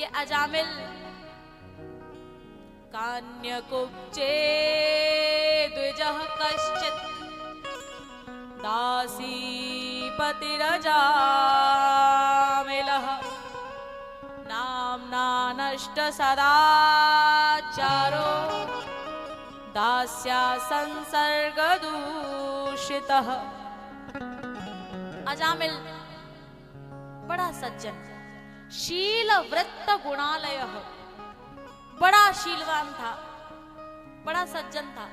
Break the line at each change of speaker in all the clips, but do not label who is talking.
ये अजामिल कान्यकुब्जे द्विजः कश्चित् दासीपतिरजामिलः नाम्ना नष्ट सदाचारो दास्या संसर्गदूषितः। अजामिल बड़ा सज्जन, शील वृत्त गुणालयः, बड़ा शीलवान था, बड़ा सज्जन था,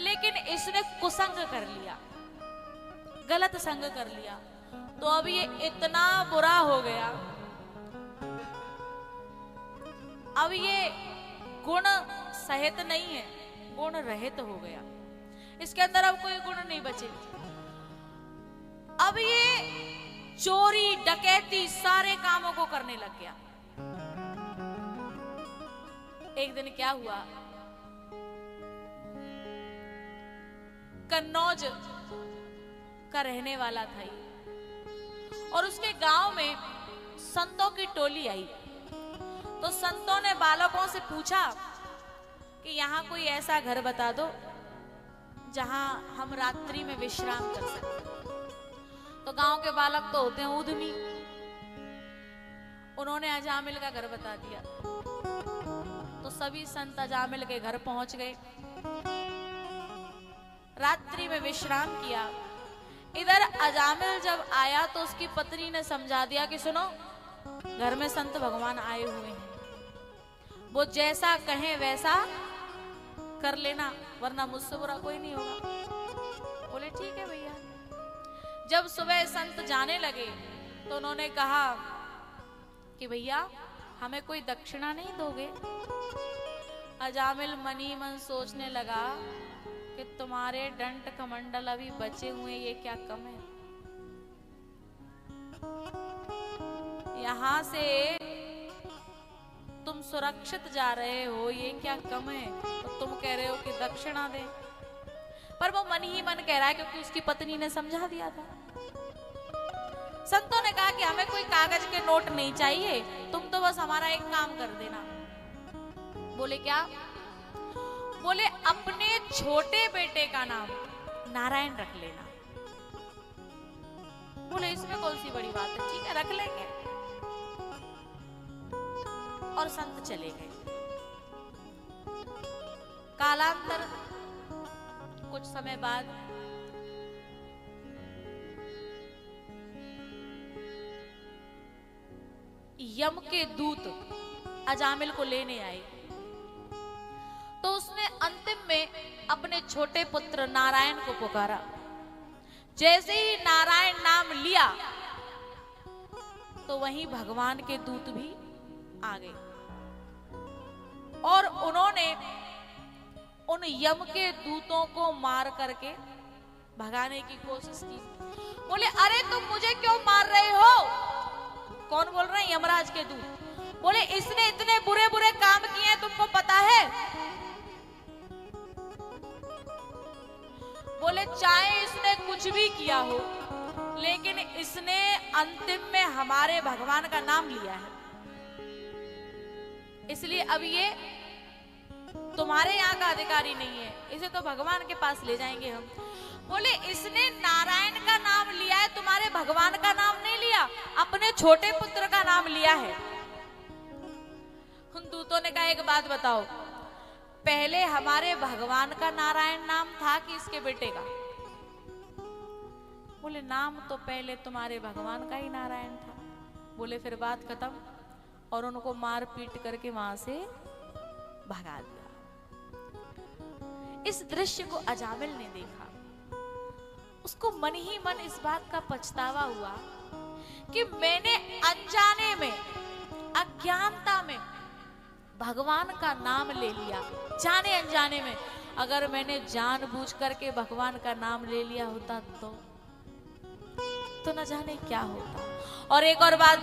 लेकिन इसने कुसंग कर लिया, गलत संग कर लिया, तो अब ये इतना बुरा हो गया, अब ये गुण सहित नहीं है, गुण रहित हो गया, इसके अंदर अब कोई गुण नहीं बचे। अब ये चोरी डकैती सारे कामों को करने लग गया। एक दिन क्या हुआ, कन्नौज का रहने वाला था ये, और उसके गांव में संतों की टोली आई। तो संतों ने बालकों से पूछा कि यहां कोई ऐसा घर बता दो जहां हम रात्रि में विश्राम कर सकें। तो गांव के बालक तो होते हैं उद्यमी, उन्होंने अजामिल का घर बता दिया। तो सभी संत अजामिल के घर पहुंच गए, रात्रि में विश्राम किया। इधर अजामिल जब आया तो उसकी पत्नी ने समझा दिया कि सुनो, घर में संत भगवान आए हुए हैं, वो जैसा कहें वैसा कर लेना, वरना मुझसे बुरा कोई नहीं होगा। बोले ठीक है भैया। जब सुबह संत जाने लगे तो उन्होंने कहा कि भैया हमें कोई दक्षिणा नहीं दोगे? अजामिल मन ही मन सोचने लगा कि तुम्हारे दंड कमंडल अभी बचे हुए, ये क्या कम है? यहां से तुम सुरक्षित जा रहे हो, ये क्या कम है? तो तुम कह रहे हो कि दक्षिणा दे, पर वो मन ही मन कह रहा है क्योंकि उसकी पत्नी ने समझा दिया था। संतों ने कहा कि हमें कोई कागज के नोट नहीं चाहिए, तुम तो बस हमारा एक काम कर देना। बोले क्या? बोले अपने छोटे बेटे का नाम नारायण रख लेना। बोले इसमें कौन सी बड़ी बात है, ठीक है रख लेंगे। और संत चले गए। कालांतर कुछ समय बाद यम के दूत अजामिल को लेने आए। तो उसने अंतिम में अपने छोटे पुत्र नारायण को पुकारा। जैसे ही नारायण नाम लिया तो वहीं भगवान के दूत भी आ गए और उन्होंने उन यम के दूतों को मार करके भगाने की कोशिश की। बोले अरे तुम मुझे क्यों मार रहे हो? कौन बोल रहे हैं? यमराज के दूत। बोले इसने इतने बुरे बुरे काम किए हैं, तुमको पता है? बोले चाहे इसने कुछ भी किया हो, लेकिन इसने अंतिम में हमारे भगवान का नाम लिया है, इसलिए अब ये तुम्हारे यहाँ का अधिकारी नहीं है, इसे तो भगवान के पास ले जाएंगे हम। बोले इसने नारायण का नाम लिया है, तुम्हारे भगवान का नाम नहीं लिया, अपने छोटे पुत्र का नाम लिया है। उन दूतों ने कहा एक बात बताओ, पहले हमारे भगवान का नारायण नाम था कि इसके बेटे का? बोले नाम तो पहले तुम्हारे भगवान का ही नारायण था। बोले फिर बात खत्म, और उनको मार पीट करके वहां से भगा दिया। इस दृश्य को अजामिल ने देखा, उसको मन ही मन इस बात का पछतावा हुआ कि मैंने अनजाने में, अज्ञानता में भगवान का नाम ले लिया, जाने अनजाने में। अगर मैंने जानबूझ करके भगवान का नाम ले लिया होता तो न जाने क्या होता। और एक और बात,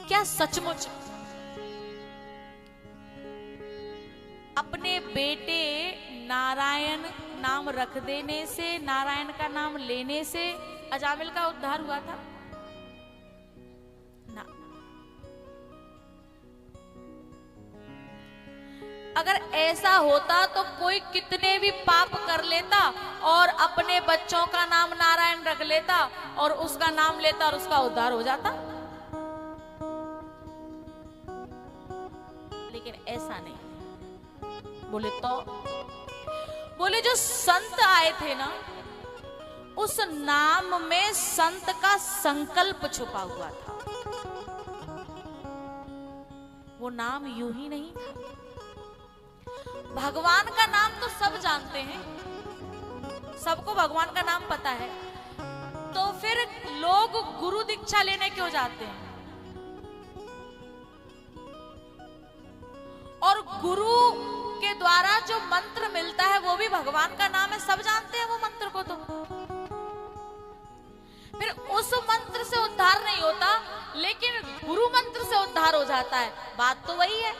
क्या सचमुच अपने बेटे नारायण नाम रख देने से, नारायण का नाम लेने से अजामिल का उद्धार हुआ था? अगर ऐसा होता तो कोई कितने भी पाप कर लेता और अपने बच्चों का नाम नारायण रख लेता और उसका नाम लेता और उसका उद्धार हो जाता। लेकिन ऐसा नहीं। बोले जो संत आए थे ना, उस नाम में संत का संकल्प छुपा हुआ था। वो नाम यूं ही नहीं था। भगवान का नाम तो सब जानते हैं, सबको भगवान का नाम पता है, तो फिर लोग गुरु दीक्षा लेने क्यों जाते हैं? और गुरु के द्वारा जो मंत्र मिलता है वो भी भगवान का नाम है, सब जानते हैं वो मंत्र को। तो फिर उस मंत्र से उद्धार नहीं होता, लेकिन गुरु मंत्र से उद्धार हो जाता है। बात तो वही है।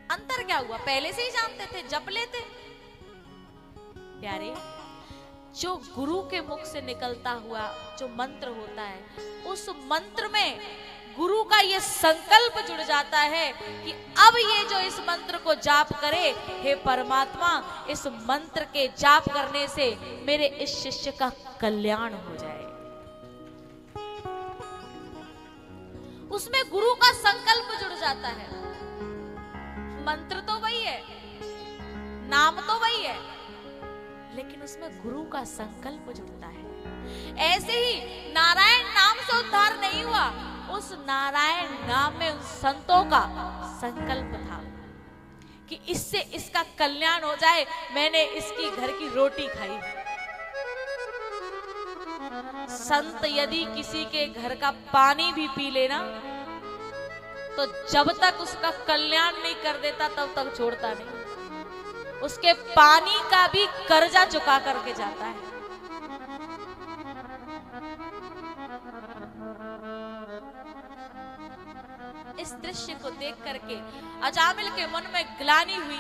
अंतर क्या हुआ? पहले से ही जानते थे, जप लेते। प्यारे, जो गुरु के मुख से निकलता हुआ जो मंत्र होता है, उस मंत्र में गुरु का ये संकल्प जुड़ जाता है कि अब ये जो इस मंत्र को जाप करे, हे परमात्मा, इस मंत्र के जाप करने से मेरे इस शिष्य का कल्याण हो जाए। उसमें गुरु का संकल्प जुड़ जाता है। मंत्र तो वही है, नाम तो वही है, लेकिन उसमें गुरु का संकल्प जुड़ता है। ऐसे ही नारायण नाम से उद्धार नहीं हुआ, उस नारायण नाम में उन संतों का संकल्प था कि इससे इसका कल्याण हो जाए। मैंने इसकी घर की रोटी खाई। संत यदि किसी के घर का पानी भी पी लेना, तो जब तक उसका कल्याण नहीं कर देता तब तक छोड़ता नहीं। उसके पानी का भी कर्जा चुका करके जाता है। इस दृश्य को देख करके अजामिल के मन में ग्लानि हुई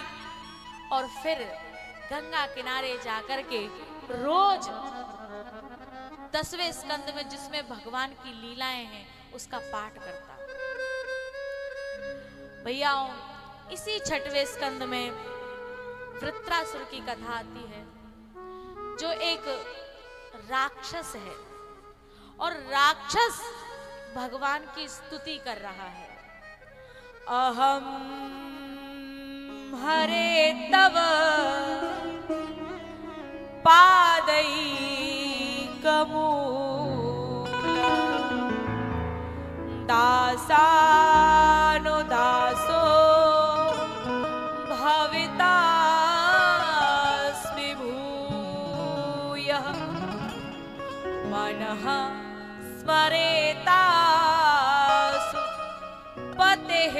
और फिर गंगा किनारे जाकर के रोज 10वें स्कंद में जिसमें भगवान की लीलाएं हैं उसका पाठ करता। भैया, इसी 6वें स्कंद में वृत्रासुर की कथा आती है, जो एक राक्षस है और राक्षस भगवान की स्तुति कर रहा है। अहम हरे तव पादई कमूल दासानो दासो भवितास्मि भूयः मनः स्मरेतासु पतेः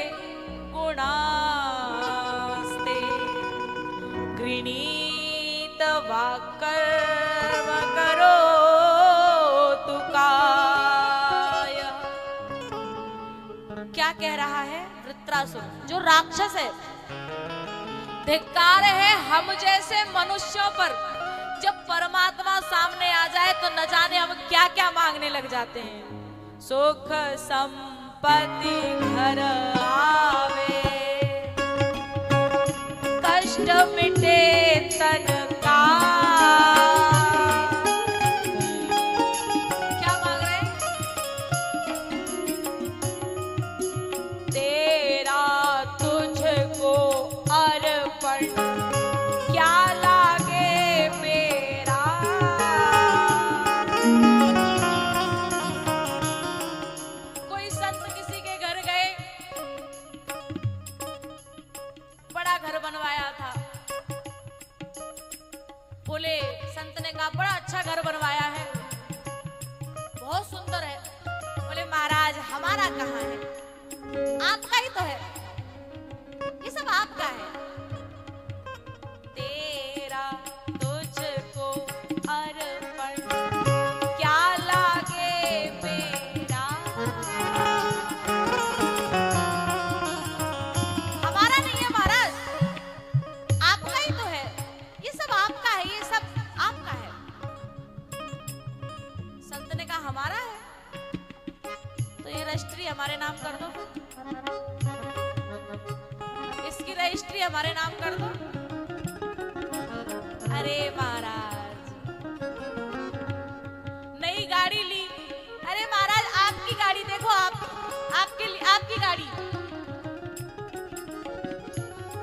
गुणास्ते गृणीत वाक्कर्म करोतु काय। क्या कह रहा है वृत्रासुर, जो राक्षस है? धिक्कार है हम जैसे मनुष्यों पर। जब परमात्मा सामने आ जाए तो न जाने हम क्या क्या मांगने लग जाते हैं। सुख संपत्ति घर आवे, कष्ट मिटे तन का। क्या मांग रहे? तेरा तुझको अर्पण क्या लागे मेरा। कोई संत किसी के घर गए, बड़ा घर बनवाया था। बोले, संत ने कहा बड़ा अच्छा घर बनवाया है, बहुत सुंदर है। बोले महाराज हमारा कहाँ है? आपका ही तो है, ये सब आपका है। तेरा तुझको अर्पण क्या लागे मेरा। हमारा नहीं है महाराज, आपका ही तो है, ये सब आपका है, ये सब आपका है। संत ने कहा हमारा है तो ये रजिस्ट्री हमारे नाम कर दो। भी हमारे नाम कर दो। अरे महाराज, नई गाड़ी ली, अरे महाराज आपकी गाड़ी देखो, आपकी गाड़ी,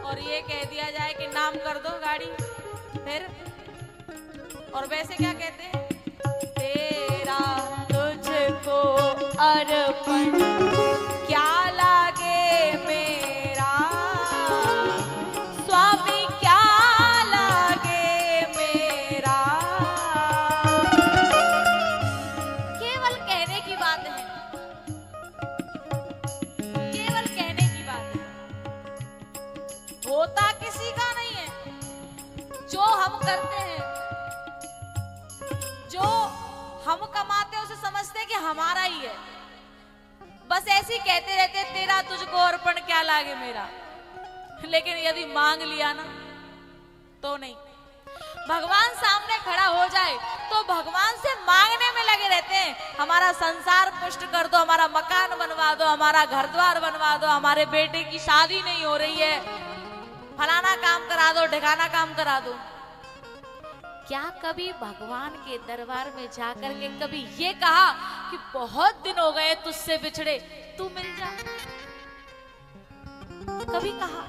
और ये कह दिया जाए कि नाम कर दो गाड़ी, फिर और वैसे क्या कहते हैं, तेरा तुझको अर्पण क्या लागे मेरा स्वामी, क्या लागे मेरा। केवल कहने की बात है, केवल कहने की बात है, होता किसी का नहीं है। जो हम करते हैं, जो हम कमाते हैं, उसे समझते हैं कि हमारा ही है। बस ऐसे ही कहते रहते, तेरा तुझको अर्पण क्या लागे मेरा। लेकिन यदि मांग लिया ना तो नहीं। भगवान सामने खड़ा हो जाए तो भगवान से मांगने में लगे रहते हैं, हमारा संसार पुष्ट कर दो, हमारा मकान बनवा दो, हमारा घर द्वार बनवा दो, हमारे बेटे की शादी नहीं हो रही है, फलाना काम करा दो, ढिकाना काम करा दो। क्या कभी भगवान के दरबार में जाकर के कभी ये कहा कि बहुत दिन हो गए तुझसे बिछड़े, तू मिल जा? कभी कहा?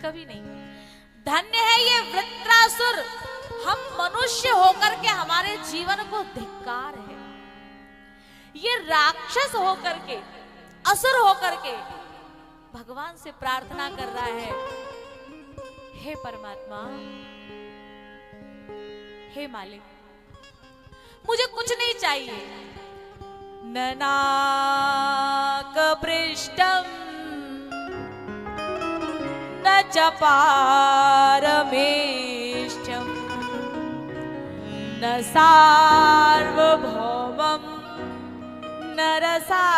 कभी नहीं। धन्य है ये वृत्रासुर, हम मनुष्य होकर के हमारे जीवन को धिक्कार है। ये राक्षस होकर के, असुर होकर के भगवान से प्रार्थना कर रहा है, हे परमात्मा, हे मालिक, मुझे कुछ नहीं चाहिए। न नाकपृष्ठं न च पारमेष्ठ्यं न सार्वभौमं न रसाधिपत्यं।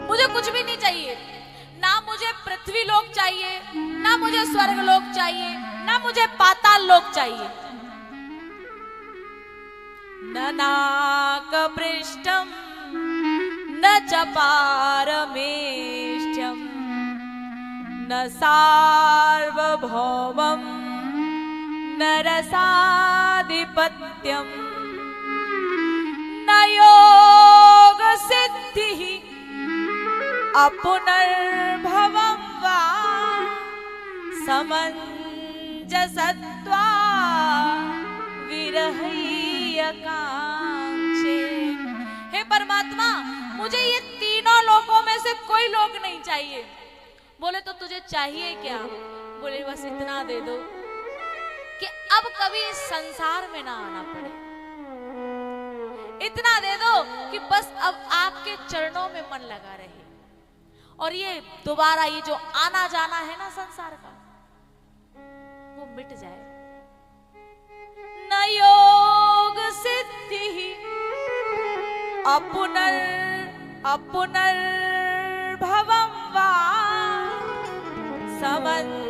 मुझे कुछ भी नहीं चाहिए, ना मुझे पृथ्वी लोक चाहिए, ना मुझे स्वर्ग लोक चाहिए, ना मुझे पाताल लोक चाहिए। न नाकपृष्ठं न च पारमेष्ठ्यं न सार्वभौमं न रसाधिपत्यं न योगसिद्धिः अपुनर्भवं वा समञ्जसत्वा विरहैकांक्षे। हे परमात्मा, मुझे ये तीनों लोकों में से कोई लोक नहीं चाहिए। बोले तो तुझे चाहिए क्या? बोले बस इतना दे दो कि अब कभी इस संसार में ना आना पड़े। इतना दे दो कि बस अब आपके चरणों में मन लगा रहे, और ये दोबारा ये जो आना जाना है ना संसार का, वो मिट जाए। न योग सिद्धि अपुनर्भवं वा समञ्जसत्वा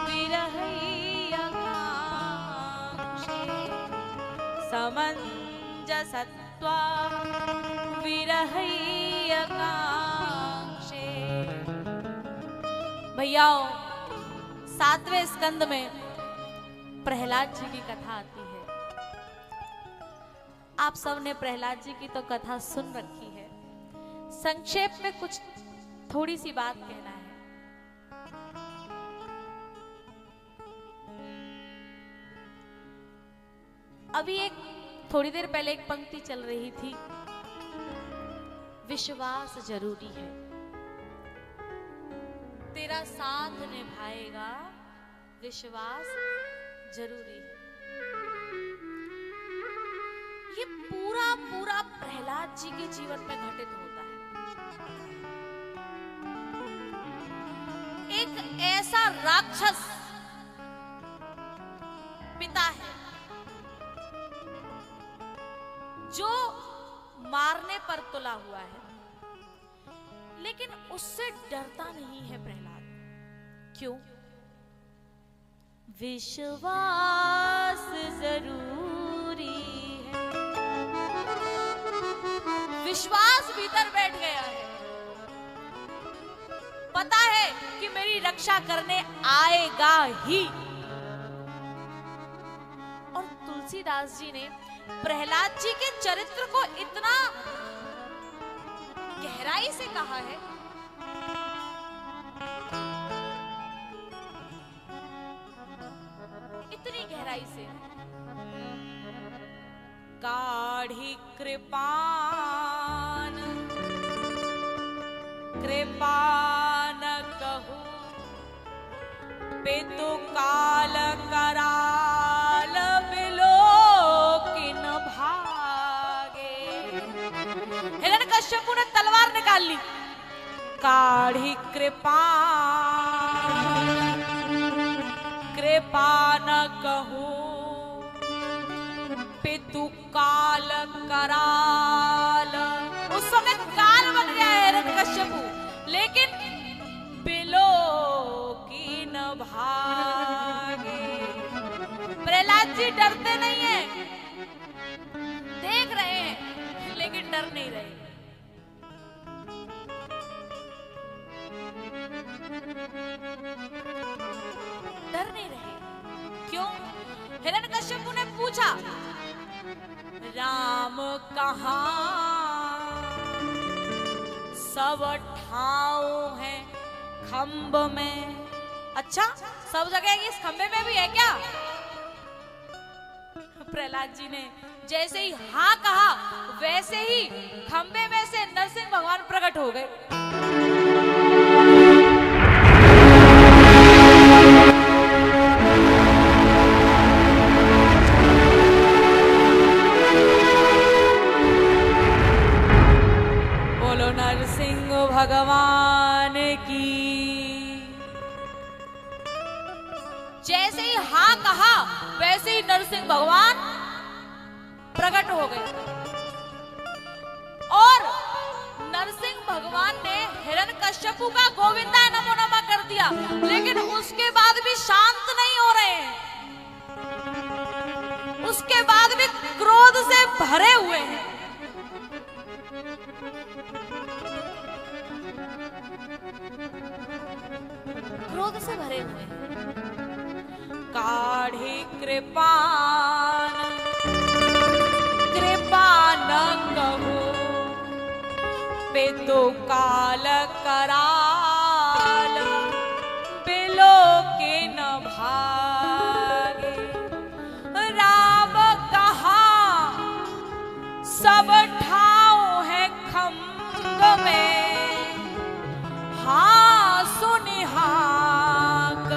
विरहैकांक्षे। समञ्जसत्वा विरहैकांक्षे। भैयाओ, 7वें स्कंद में प्रहलाद जी की कथा आती है। आप सबने प्रहलाद जी की तो कथा सुन रखी है। संक्षेप में कुछ थोड़ी सी बात कहना है। अभी एक थोड़ी देर पहले एक पंक्ति चल रही थी, विश्वास जरूरी है, तेरा साथ निभाएगा विश्वास जरूरी है। ये पूरा पूरा प्रहलाद जी के जीवन में घटित होता है। एक ऐसा राक्षस पिता है जो मारने पर तुला हुआ है, लेकिन उससे डरता नहीं है प्रहलाद। क्यों? विश्वास जरूरी है, विश्वास भीतर बैठ गया है, पता है कि मेरी रक्षा करने आएगा ही। और तुलसीदास जी ने प्रहलाद जी के चरित्र को इतना गहराई से कहा है, इतनी गहराई से। गाढ़ी कृपान कृपान कहूं पेतु काल कराल बिलोकिन भागे। हिरण्यकश्यपु ने तलवार निकाल ली। गाढ़ी कृपान कहूं पितु काल कराल। उस समय काल बन गया है हिरण्यकश्यपु, लेकिन बिलोकिन भागे। प्रहलाद जी डरते नहीं हैं, देख रहे हैं लेकिन डर नहीं रहे। डर नहीं रहे, क्यों? हिरण्यकश्यपु ने पूछा, राम कहाँ सब ठाव है खंब में। अच्छा, सब जगह इस खंबे में भी है क्या? प्रहलाद जी ने जैसे ही हाँ कहा, वैसे ही खंबे में से नरसिंह भगवान प्रकट हो गए। बोलो नरसिंह भगवान की। जैसे ही हाँ कहा, वैसे ही नरसिंह भगवान प्रकट हो गए। और नरसिंह भगवान ने हिरण्यकश्यपु का गोविंदा नमो नमः कर दिया, लेकिन उसके बाद भी शांत नहीं हो रहे हैं, उसके बाद भी क्रोध से भरे हुए हैं। क्रोध से भरे हुए हैं। गाढ़ी कृपान कहूं पेतु काल कराल बिलोकिन भागे। राम कहाँ सब ठाव है खंब में, हाँ सुनिहाक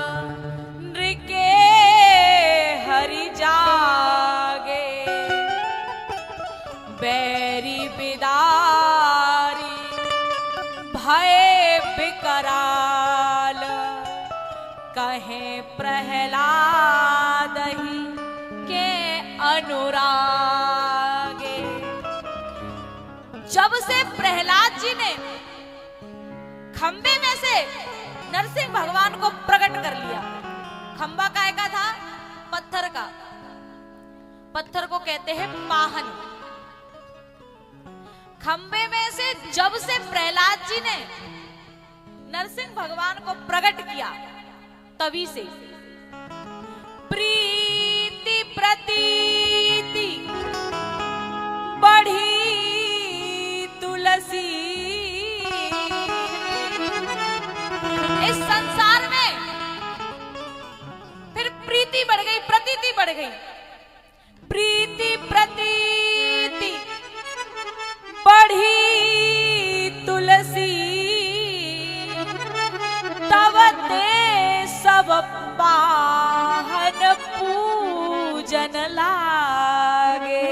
नृके हरि जागे। बैरी बिदारी भय बिकराल कहे प्रहलाद ही के अनुरागे। जब से प्रहलाद जी ने खंबे में से नरसिंह भगवान को प्रकट कर लिया। खंबा काय का था? पत्थर का। पत्थर को कहते हैं पाहन। खंबे में से जब से प्रहलाद जी ने नरसिंह भगवान को प्रकट किया, तभी से प्रीति प्रतीति बढ़ी तुलसी। इस संसार में फिर प्रीति बढ़ गई, प्रतीति बढ़ गई। प्रीति प्रतीति बढ़ी तुलसी, तब ते सब पाहन पूजन लागे।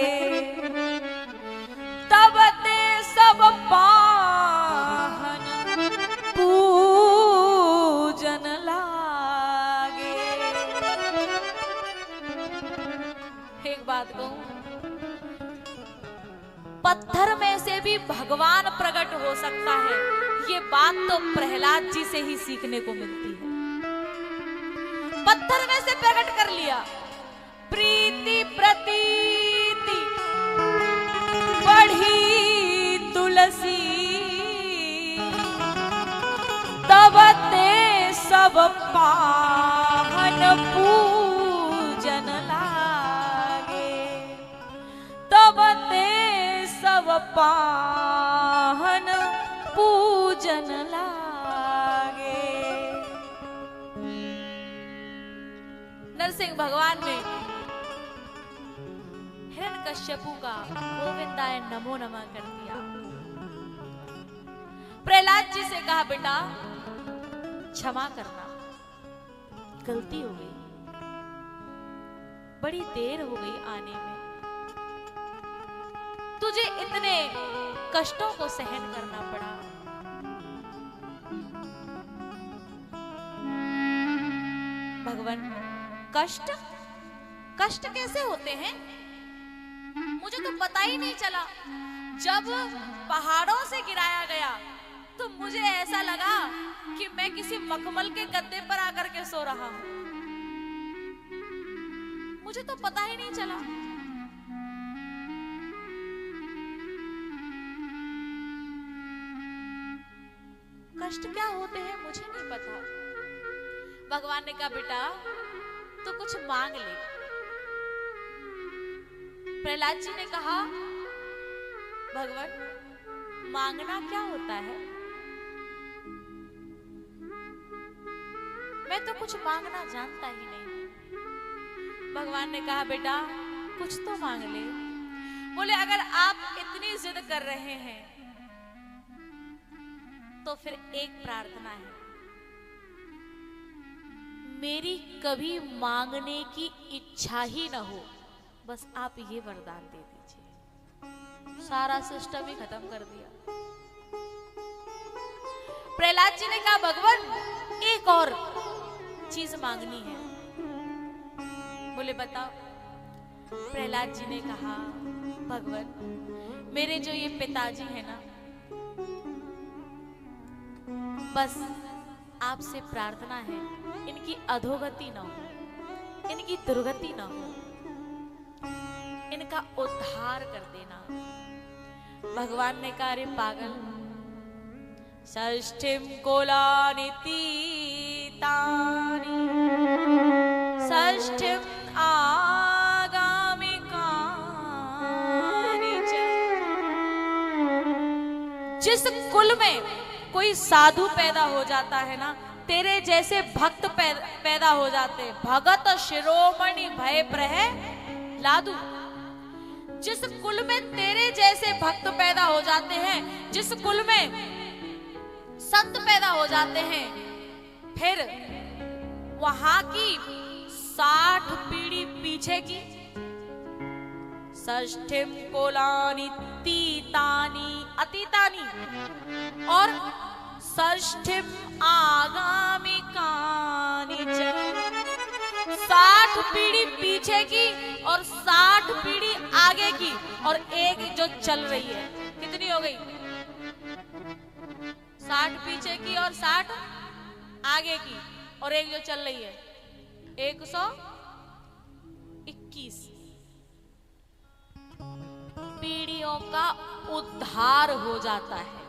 तब ते सब पाहन पूजन लागे। एक बात कहूं, पत्थर में से भी भगवान प्रकट हो सकता है, ये बात तो प्रहलाद जी से ही सीखने को मिलती है। पत्थर में से प्रकट कर लिया। प्रीति प्रतीति बढ़ी सब पाहन पूजन लागे, तब ते सब पाहन पूजन लागे। नरसिंह भगवान ने हिरण्यकश्यपु का गोविंदाय नमो नमः कर दिया। प्रहलाद जी से कहा बेटा क्षमा करना, गलती हो गई, बड़ी देर हो गई आने में, तुझे इतने कष्टों को सहन करना पड़ा। भगवान कष्ट कष्ट कैसे होते हैं? मुझे तो पता ही नहीं चला। जब पहाड़ों से गिराया गया तो मुझे ऐसा लगा कि मैं किसी मखमल के गद्दे पर आकर के सो रहा हूं। मुझे तो पता ही नहीं चला। कष्ट क्या होते हैं मुझे नहीं पता। भगवान ने कहा बेटा तो कुछ मांग ले। प्रहलाद जी ने कहा भगवान मांगना क्या होता है? मैं तो कुछ मांगना जानता ही नहीं। भगवान ने कहा बेटा कुछ तो मांग ले। बोले अगर आप इतनी जिद कर रहे हैं तो फिर एक प्रार्थना है, मेरी कभी मांगने की इच्छा ही न हो, बस आप ये वरदान दे दीजिए। सारा सिस्टम ही खत्म कर दिया। प्रहलाद जी ने कहा भगवान एक और चीज मांगनी है। बोले बताओ। प्रहलाद जी ने कहा भगवान मेरे जो ये पिताजी है ना, बस आपसे प्रार्थना है इनकी अधोगति ना हो, इनकी दुर्गति ना हो, इनका उद्धार कर देना। भगवान ने कहा अरे पागल, षष्ठीम कोलानिति तानि षष्ठीम आगामिकानि च। जिस कुल में कोई साधु पैदा हो जाता है ना, तेरे जैसे भक्त पैदा हो जाते, भगत शिरोमणि भय प्रह लादू। जिस कुल में तेरे जैसे भक्त पैदा हो जाते हैं, जिस कुल में संत पैदा हो जाते हैं, फिर वहां की 60 पीढ़ी पीछे की षष्ठीम कोलानि तीतानि अतीतानि और षष्ठीम आगामिकानि च। 60 पीढ़ी पीछे की और 60 पीढ़ी आगे की और एक जो चल रही है। कितनी हो गई? 60 पीछे की और 60 आगे की और एक जो चल रही है 121 पीढ़ियों का उद्धार हो जाता है।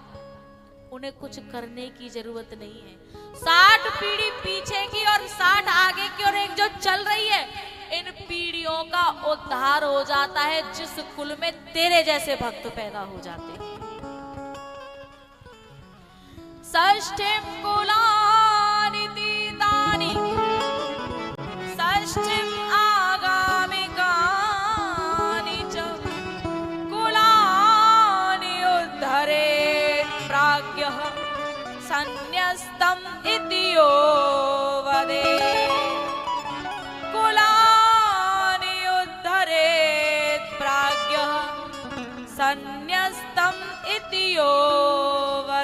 उन्हें कुछ करने की जरूरत नहीं है। 60 पीढ़ी पीछे की और 60 आगे की और एक जो चल रही है, इन पीढ़ियों का उद्धार हो जाता है जिस कुल में तेरे जैसे भक्त पैदा हो जाते हैं। षष्ठीम कुलानि तीतानि षष्ठीम आगामिकानि च कुलानि उद्धरेत् प्राज्ञः सन्न्यस्तम् इति यो वदेत्। कुलानि उद्धरेत् प्राज्ञः सन्न्यस्तम् इति यो वदेत्।